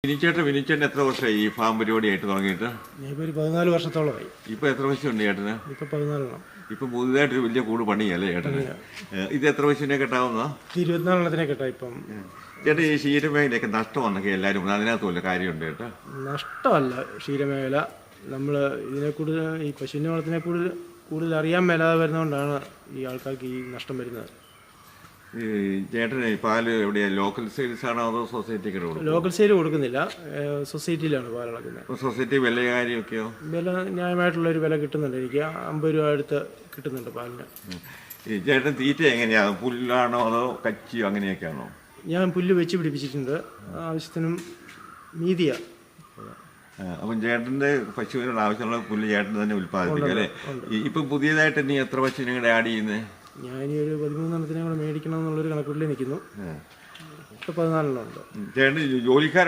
വിനിച്ചേട്ടൻ എത്ര വർഷമായി ഈ ഫാം പരിപാടിയായിട്ട് തുടങ്ങിയിട്ട്? ഇപ്പോൾ ഒരു 14 വർഷത്തോളമായി. ഇപ്പൊ എത്ര പശുണ്ട് ചേട്ടന്? ഇപ്പൊ 14 ഇപ്പൊ പുതുതായിട്ടൊരു വലിയ കൂട് പണിയല്ലേ ചേട്ടന്? ഇത് എത്ര പശുവിനെ കെട്ടാവുന്ന? 24 കെട്ടാ. ഇപ്പം ചേട്ടൻ ഈ ക്ഷീരമേഖലയൊക്കെ നഷ്ടം വന്നൊക്കെ എല്ലാവരും അതിനകത്ത് വല്ല കാര്യമുണ്ട് ചേട്ടാ? നഷ്ടമല്ല ക്ഷീരമേഖല. നമ്മൾ ഇതിനെ കൂടുതൽ ഈ പശുവിനെ വളത്തിനെ കൂടുതൽ അറിയാൻ മേലാതെ വരുന്നതുകൊണ്ടാണ് ഈ ആൾക്കാർക്ക് ഈ നഷ്ടം വരുന്നത്. ഈ ചേട്ടന് പാല് എവിടെയാ? ലോക്കൽ സെയിൽസ് ആണോ അതോ സൊസൈറ്റിക്ക് കൊടുക്കും? ലോക്കൽ സെയിൽ കൊടുക്കുന്നില്ല, സൊസൈറ്റിയിലാണ് പാൽ അളക്കുന്നത്. സൊസൈറ്റി വില കാര്യമൊക്കെയോ? വില ന്യായമായിട്ടുള്ളൊരു വില കിട്ടുന്നുണ്ട്. എനിക്ക് 50 രൂപ അടുത്ത് കിട്ടുന്നുണ്ട് പാലിന്. ഈ ചേട്ടൻ തീറ്റ എങ്ങനെയാ? പുല്ലാണോ അതോ കച്ചിയോ അങ്ങനെയൊക്കെയാണോ? ഞാൻ പുല്ല് വെച്ച് പിടിപ്പിച്ചിട്ടുണ്ട്, ആവശ്യത്തിനും മീതിയാണ്. അപ്പം ചേട്ടൻ്റെ പശുവിനുള്ള ആവശ്യമുള്ള പുല്ല് ചേട്ടൻ തന്നെ ഉൽപ്പാദിപ്പിക്കും അല്ലേ? ഇപ്പം പുതിയതായിട്ട് ഇനി എത്ര പശുവിനെ കൂടെ ആഡ് ചെയ്യുന്നത്? ഞാനീ ഒരു 13 എണ്ണത്തിനെ കൂടെ മേടിക്കണം എന്നുള്ളൊരു കണക്കൂട്ടിൽ നിൽക്കുന്നു. 14 ഉണ്ട്. ചേട്ടൻ ജോലിക്കാരുണ്ട്?